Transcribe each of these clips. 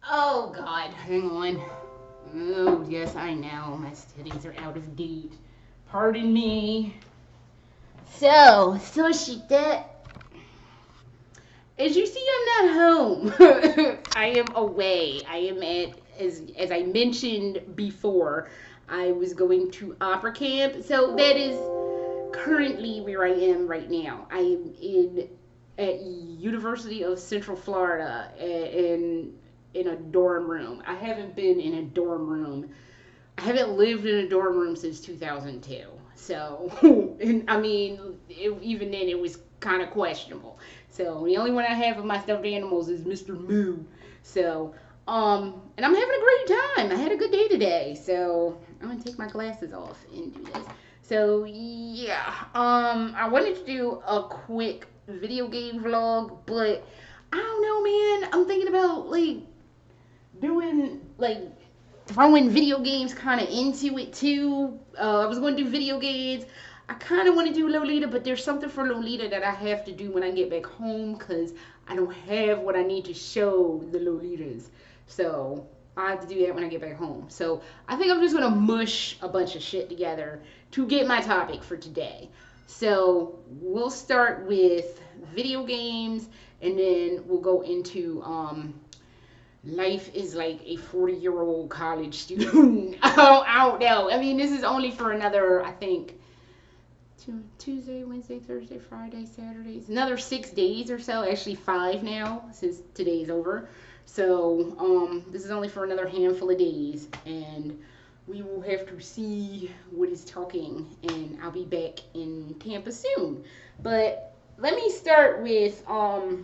Oh God, hang on. Oh yes, I know my studies are out of date. Pardon me. So she that. As you see, I'm not home. I am away. I am at, as I mentioned before, I was going to opera camp. So that is currently where I am right now. I am in at University of Central Florida in a dorm room. I haven't been in a dorm room. I haven't lived in a dorm room since 2002. So, and I mean, even then it was kind of questionable. So the only one I have of my stuffed animals is Mr. Moo. So, and I'm having a great time. I had a good day today. So I'm gonna take my glasses off and do this. So yeah, I wanted to do a quick video game vlog, but I don't know, man. I'm thinking about like doing like throwing video games kind of into it too. I was going to do video games. I kind of want to do Lolita, but there's something for Lolita that I have to do when I get back home because I don't have what I need to show the Lolitas. So I have to do that when I get back home. So I think I'm just going to mush a bunch of shit together to get my topic for today. So we'll start with video games and then we'll go into life is like a 40-year-old college student. I don't know. I mean, this is only for another, I think, Tuesday, Wednesday, Thursday, Friday, Saturdays, another 6 days or so. Actually, 5 now since today's over. So, this is only for another handful of days, and we will have to see what is talking, and I'll be back in Tampa soon. But let me start with, I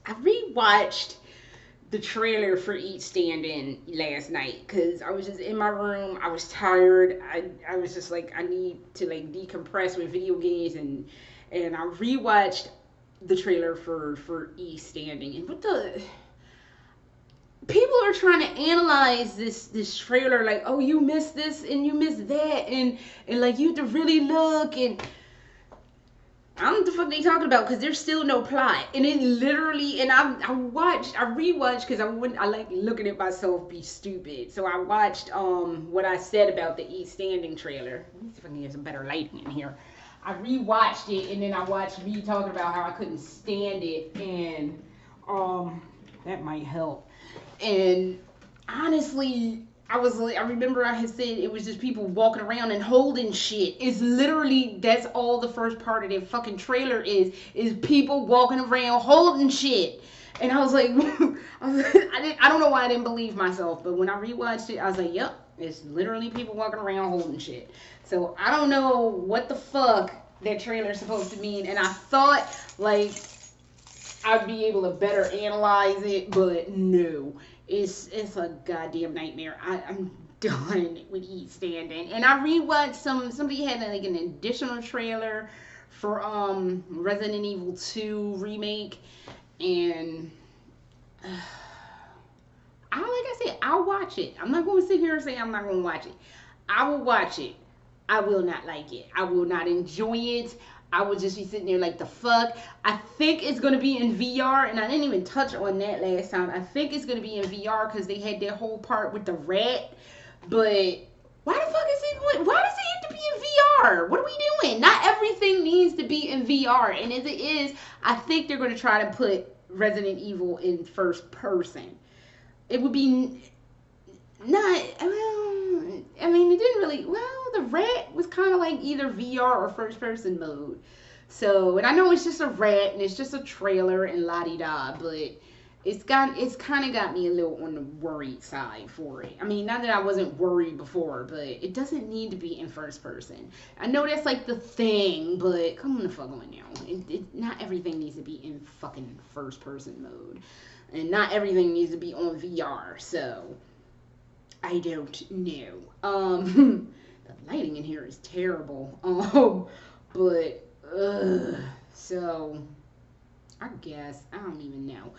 rewatched the trailer for Eat Standing last night because I was just in my room. I was tired. I was just like, I need to like decompress with video games, and I rewatched the trailer for Eat Standing. And what the people are trying to analyze this trailer like, oh, you missed this and you missed that, and like you have to really look, and I don't know what the fuck they talking about because there's still no plot. And it literally, and I rewatched because I like looking at myself be stupid. So I watched what I said about the East Standing trailer. Let me see if I can get some better lighting in here. I rewatched it and then I watched me talking about how I couldn't stand it, and that might help. And honestly, I remember I had said it was just people walking around and holding shit. It's literally, that's all the first part of the fucking trailer is people walking around holding shit. And I was like, I don't know why I didn't believe myself, but when I rewatched it, I was like, yep, it's literally people walking around holding shit. So I don't know what the fuck that trailer is supposed to mean, and I thought like I'd be able to better analyze it, but no. It's a goddamn nightmare. I'm done with Eat Standing. And I rewatched somebody had like an additional trailer for Resident Evil 2 remake, and like I said, I'll watch it. I'm not going to sit here and say I'm not going to watch it. I will watch it. I will not like it. I will not enjoy it. I would just be sitting there like, the fuck. I think it's going to be in VR, and I didn't even touch on that last time. I think it's going to be in VR because they had that whole part with the rat. But why the fuck is it going? Why does it have to be in VR? What are we doing? Not everything needs to be in VR. And as it is, I think they're going to try to put Resident Evil in first person. It would be not, well, I mean, it didn't really, well, the rat was kind of like either VR or first person mode. So, and I know it's just a rat and it's just a trailer and la-di-da, but it's kind of got me a little on the worried side for it. I mean, not that I wasn't worried before, but it doesn't need to be in first person. I know that's like the thing, but come on the fuck on now. Not everything needs to be in fucking first person mode. And not everything needs to be on VR, so I don't know. The lighting in here is terrible. But so I guess I don't even know.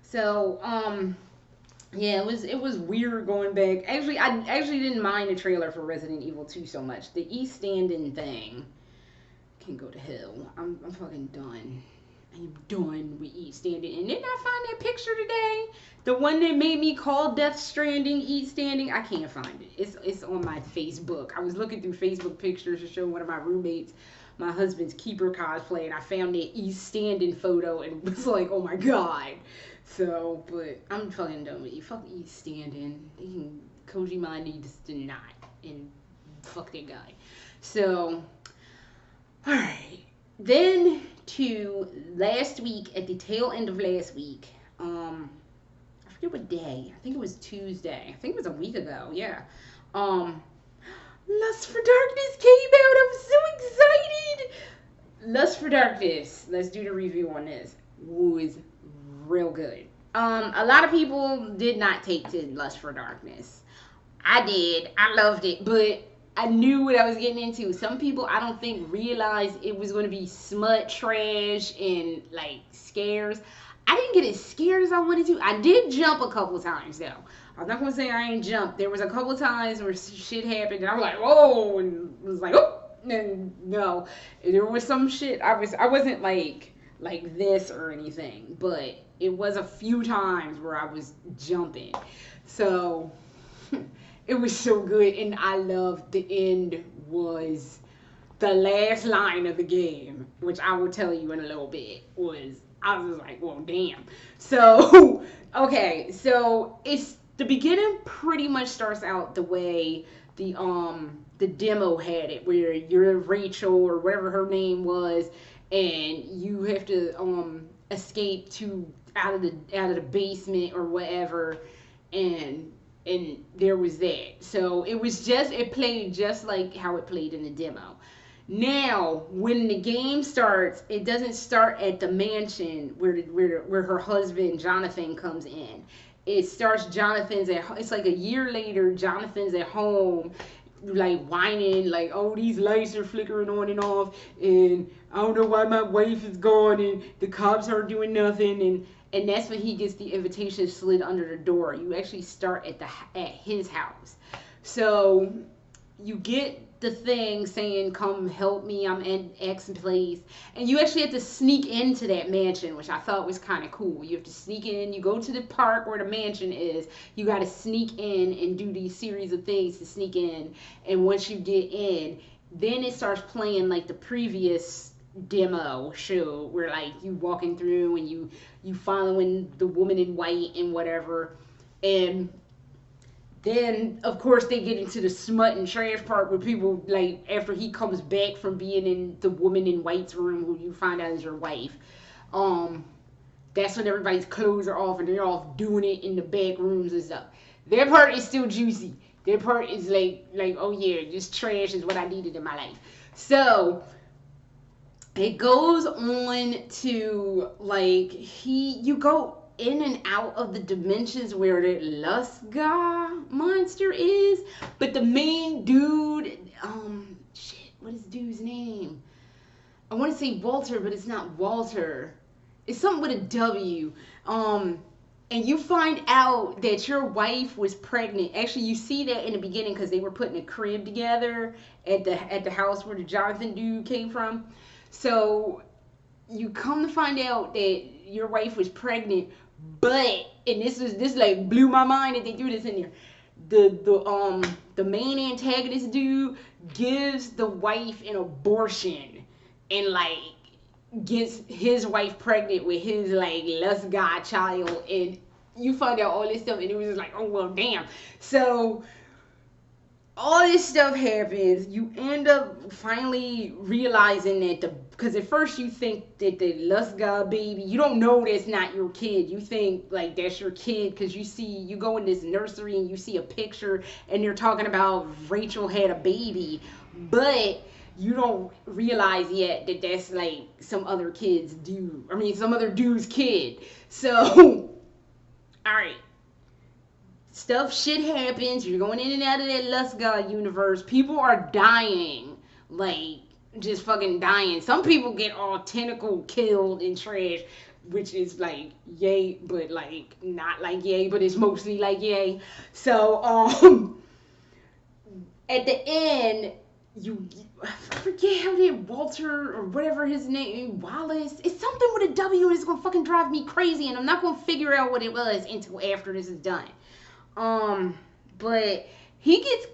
So yeah, it was weird going back. Actually, I actually didn't mind the trailer for Resident Evil 2 so much. The East Standing thing can go to hell. I'm fucking done. I am done with East Standing. And didn't I find that picture today? The one that made me call Death Stranding Eat Standing, I can't find it. It's on my Facebook. I was looking through Facebook pictures to show one of my roommates my husband's keeper cosplay, and I found that East Standing photo and was like, oh my god. So, but I'm fucking done with you. Fuck East Standing. Kojima needs to not, and fuck that guy. So, alright. Then to last week, at the tail end of last week, I forget what day. I think it was Tuesday. I think it was a week ago. Yeah. Lust for Darkness came out. I'm so excited. Lust for Darkness. Let's do the review on this. Was real good. A lot of people did not take to Lust for Darkness. I did. I loved it, but I knew what I was getting into. Some people, I don't think, realized it was going to be smut, trash, and like scares. I didn't get as scared as I wanted to. I did jump a couple times though. I'm not gonna say I ain't jumped. There was a couple times where shit happened and I was like, whoa, and was like, oh, and no, there was some shit. I wasn't like this or anything, but it was a few times where I was jumping. So it was so good, and I loved the end was the last line of the game, which I will tell you in a little bit. I was like, well, damn. So okay, so the beginning pretty much starts out the way the demo had it, where you're Rachel or whatever her name was, and you have to escape out of the basement or whatever, and there was that. So it played just like how it played in the demo. Now, when the game starts, it doesn't start at the mansion where her husband Jonathan comes in. It starts it's like a year later. Jonathan's at home, like whining, like, oh, these lights are flickering on and off, and I don't know why my wife is gone, and the cops aren't doing nothing, and that's when he gets the invitation slid under the door. You actually start at his house, so you get the thing saying, come help me, I'm in X place, and you actually have to sneak into that mansion, which I thought was kind of cool. You have to sneak in, you go to the park where the mansion is, you got to sneak in and do these series of things to sneak in, and once you get in, then it starts playing like the previous demo show, where like you walking through and you following the woman in white and whatever, and then, of course, they get into the smut and trash part where people, like, after he comes back from being in the woman in white's room, who you find out is your wife, that's when everybody's clothes are off and they're off doing it in the back rooms and stuff. Their part is still juicy. Their part is like, oh yeah, this trash is what I needed in my life. So, it goes on to, like, you go in and out of the dimensions where the Lusga monster is, but the main dude, what is dude's name? I want to say Walter, but it's not Walter. It's something with a W. And you find out that your wife was pregnant. Actually, you see that in the beginning because they were putting a crib together at the house where the Jonathan dude came from. So you come to find out that your wife was pregnant. But, and this like blew my mind that they threw this in there. The main antagonist dude gives the wife an abortion and like gets his wife pregnant with his like lust god child, and you find out all this stuff, and it was just like, oh well, damn. So all this stuff happens. You end up finally realizing that because at first you think that the lust god baby, you don't know that's not your kid. You think like that's your kid because you go in this nursery and you see a picture and they're talking about Rachel had a baby, but you don't realize yet that that's like some other dude's kid. So, all right. Shit happens. You're going in and out of that Lust God universe. People are dying. Like, just fucking dying. Some people get all tentacle killed in trash, which is like, yay, but like, not like yay, but it's mostly like yay. So, at the end, you I forget how they Walter or whatever his name Wallace. It's something with a W and it's gonna fucking drive me crazy and I'm not gonna figure out what it was until after this is done. But he gets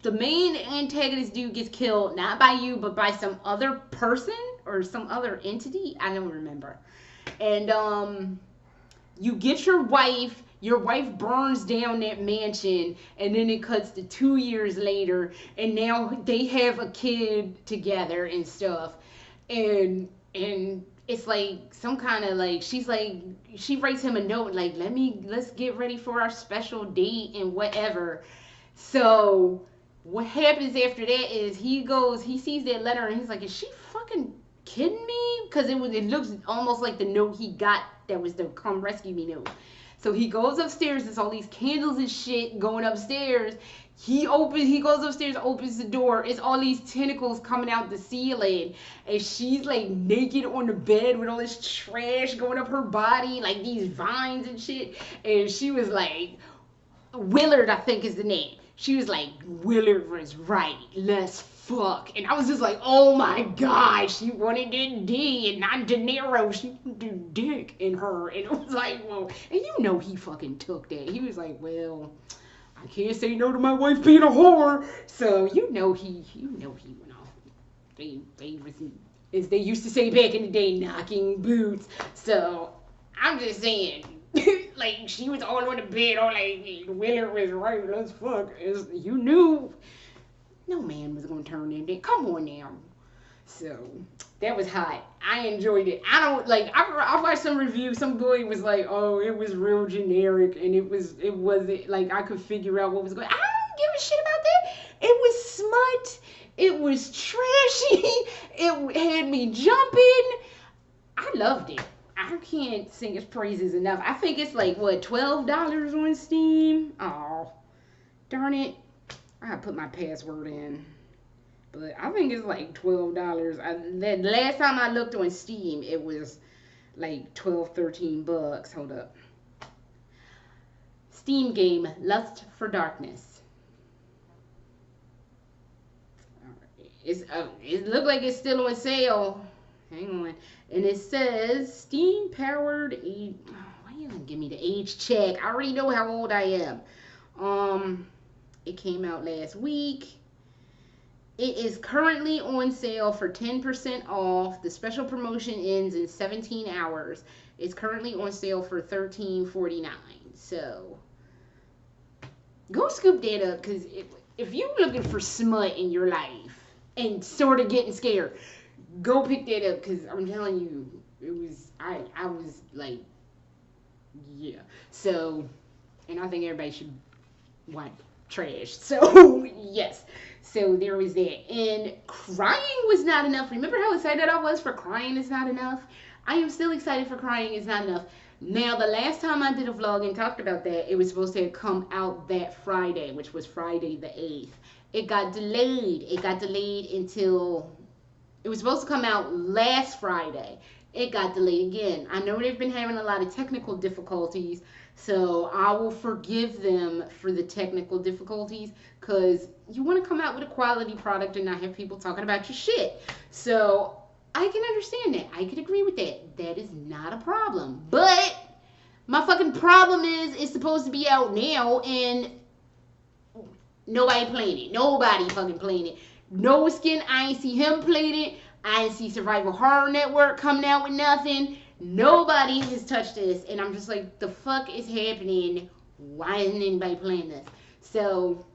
the main antagonist dude gets killed not by you but by some other person or some other entity. I don't remember. And you get your wife. Your wife burns down that mansion, and then it cuts to 2 years later, and now they have a kid together and stuff, and it's like some kind of like she's like she writes him a note like let's get ready for our special date and whatever. So what happens after that is he sees that letter and he's like, is she fucking kidding me? Because it looks almost like the note he got that was the come rescue me note. So he goes upstairs. There's all these candles and shit going upstairs. He goes upstairs, opens the door. It's all these tentacles coming out the ceiling. And she's like naked on the bed with all this trash going up her body, like these vines and shit. And she was like, Willard, I think is the name. She was like, Willard was right. Let's fuck. And I was just like, oh my god, she wanted to D and not De Niro. She wanted to dick in her. And it was like, well, and you know he fucking took that. He was like, well, I can't say no to my wife being a whore. So you know he went off. They was, as they used to say back in the day, knocking boots. So I'm just saying, like she was all on the bed, all like Willard was right, let's fuck. You knew no man was gonna turn in there. Come on now. So that was hot. I enjoyed it. I don't like. I watched some review. Some boy was like, "Oh, it was real generic," and it wasn't like I could figure out what was going. I don't give a shit about that. It was smut. It was trashy. It had me jumping. I loved it. I can't sing its praises enough. I think it's like what $12 on Steam. Oh, darn it! I gotta put my password in. But I think it's like $12. The last time I looked on Steam, it was like 12, $13. Hold up. Steam game, Lust for Darkness. It looked like it's still on sale. Hang on. And it says Steam powered age. Why you gonna give me the age check? I already know how old I am. It came out last week. It is currently on sale for 10% off. The special promotion ends in 17 hours. It's currently on sale for $13.49. So go scoop that up, because if you're looking for smut in your life and sort of getting scared, go pick that up, because I'm telling you, I was like, yeah. So, and I think everybody should watch trash. So, yes. So there was that. And crying was not enough. Remember how excited I was for Crying Is Not Enough? I am still excited for Crying Is Not Enough. Now, the last time I did a vlog and talked about that, it was supposed to come out that Friday, which was Friday the 8th. It got delayed. It got delayed until... It was supposed to come out last Friday. It got delayed again. I know they've been having a lot of technical difficulties, so I will forgive them for the technical difficulties, because you want to come out with a quality product and not have people talking about your shit. So I can understand that. I can agree with that. That is not a problem. But my fucking problem is it's supposed to be out now and nobody playing it. Nobody fucking playing it. No Skin, I ain't see him playing it. I ain't see Survival Horror Network coming out with nothing. Nobody has touched this. And I'm just like, the fuck is happening? Why isn't anybody playing this? So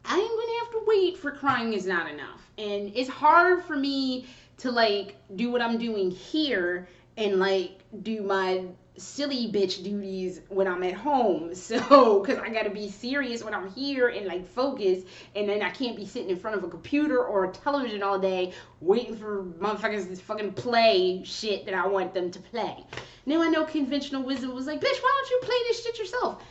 I'm going to have to wait for Crying Is Not Enough. And it's hard for me to, like, do what I'm doing here and, like, do my silly bitch duties when I'm at home. So, because I got to be serious when I'm here and, like, focus. And then I can't be sitting in front of a computer or a television all day waiting for motherfuckers to fucking play shit that I want them to play. Now, I know conventional wisdom was like, bitch, why don't you play this shit yourself?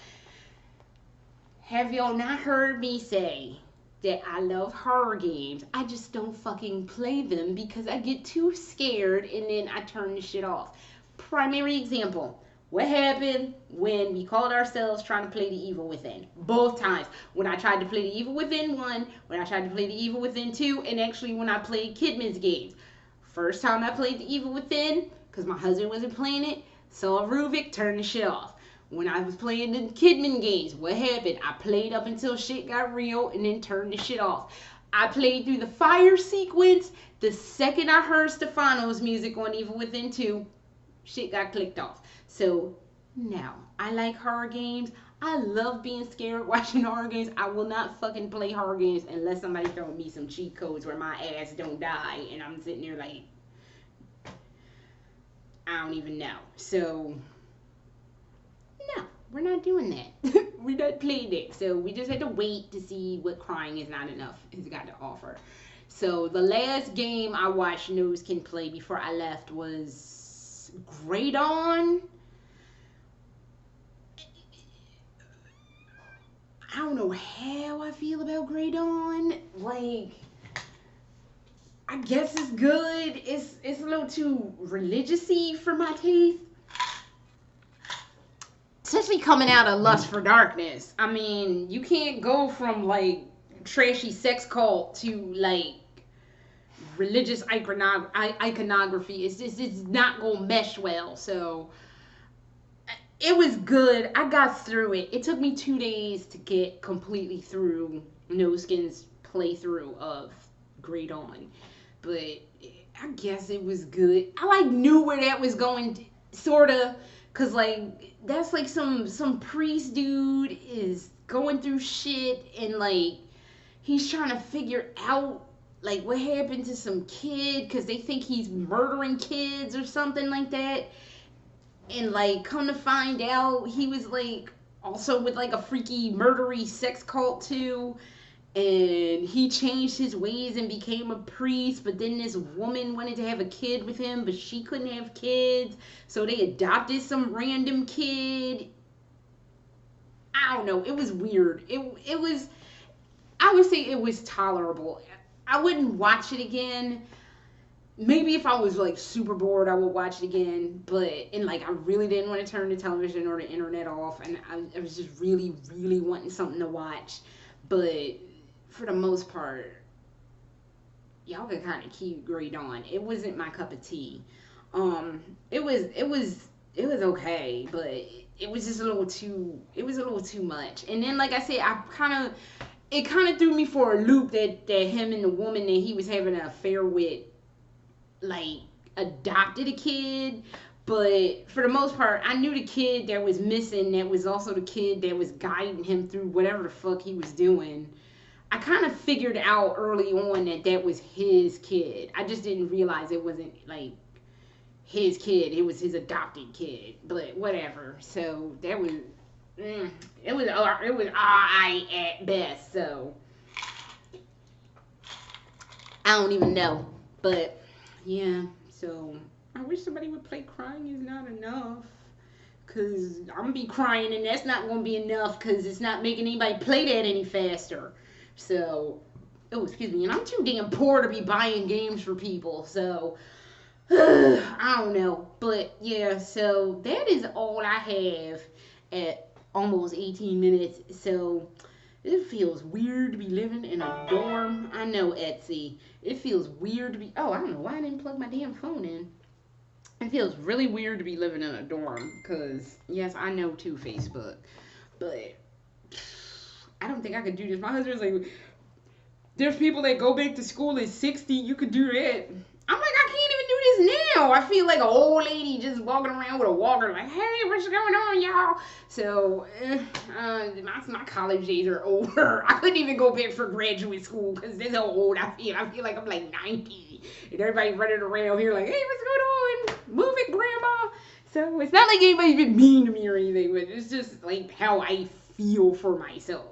Have y'all not heard me say that I love horror games? I just don't fucking play them because I get too scared and then I turn the shit off. Primary example, What happened when we called ourselves trying to play The Evil Within? Both times. When I tried to play The Evil Within 1, when I tried to play The Evil Within 2, and actually when I played Kidman's games. First time I played The Evil Within, because my husband wasn't playing it, saw Ruvik, turned the shit off. When I was playing the Kidman games, what happened? I played up until shit got real and then turned the shit off. I played through the fire sequence. The second I heard Stefano's music on Evil Within 2, shit got clicked off. So, now, I like horror games. I love being scared watching horror games. I will not fucking play horror games unless somebody's throwing me some cheat codes where my ass don't die and I'm sitting there like, I don't even know. So, no, we're not doing that. We're not playing it. So we just had to wait to see what Crying Is Not Enough has got to offer. So the last game I watched Nose Can Play before I left was Grey Dawn. I don't know how I feel about Grey Dawn. Like, I guess it's good. It's a little too religious-y for my taste. Especially coming out of Lust for Darkness. I mean, you can't go from, like, trashy sex cult to, like, religious iconography. It's not going to mesh well. So, it was good. I got through it. It took me 2 days to get completely through No Skin's playthrough of Grey Dawn. But I guess it was good. I, like, knew where that was going, sort of. Because, like, that's, like, some priest dude is going through shit. And, like, he's trying to figure out, like, what happened to some kid. Because they think he's murdering kids or something like that. And, like, come to find out, he was, like, also with, like, a freaky murdery sex cult, too. And he changed his ways and became a priest. But then this woman wanted to have a kid with him, but she couldn't have kids. So they adopted some random kid. I don't know. It was weird. It was, I would say it was tolerable. I wouldn't watch it again. Maybe if I was, like, super bored, I would watch it again. And, like, I really didn't want to turn the television or the internet off. And I was just really, really wanting something to watch. But for the most part, y'all could kind of keep Grey Dawn. It wasn't my cup of tea. It was okay, but it was just a little too much. And then, like I said, it kind of threw me for a loop that him and the woman that he was having an affair with, like, adopted a kid. But for the most part, I knew the kid that was missing, that was also the kid that was guiding him through whatever the fuck he was doing. I kind of figured out early on that was his kid. I just didn't realize it wasn't, like, his kid. It was his adopted kid. But whatever. So that was, it was alright at best. So I don't even know. But yeah. So I wish somebody would play Crying Is Not Enough. Because I'm going to be crying and that's not going to be enough because it's not making anybody play that any faster. So, oh, excuse me, and I'm too damn poor to be buying games for people, so, I don't know, but, yeah, so, that is all I have at almost 18 minutes, so, it feels weird to be living in a dorm. I know, Etsy, it feels weird to be, oh, I don't know why I didn't plug my damn phone in. It feels really weird to be living in a dorm, because, yes, I know, too, Facebook, but I don't think I could do this. My husband's like, there's people that go back to school at 60. You could do that. I'm like, I can't even do this now. I feel like an old lady just walking around with a walker like, hey, what's going on, y'all? So, my college days are over. I couldn't even go back for graduate school because this is how old I feel. I feel like I'm like 90. And everybody running around here like, hey, what's going on? Move it, grandma. So, it's not like anybody's been mean to me or anything, but it's just like how I feel for myself.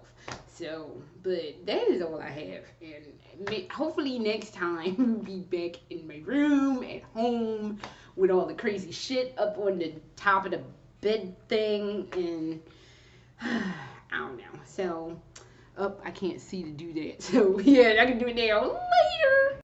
So, but that is all I have. And hopefully next time we'll be back in my room at home with all the crazy shit up on the top of the bed thing. And I don't know. So, I can't see to do that. So, yeah, I can do it now later.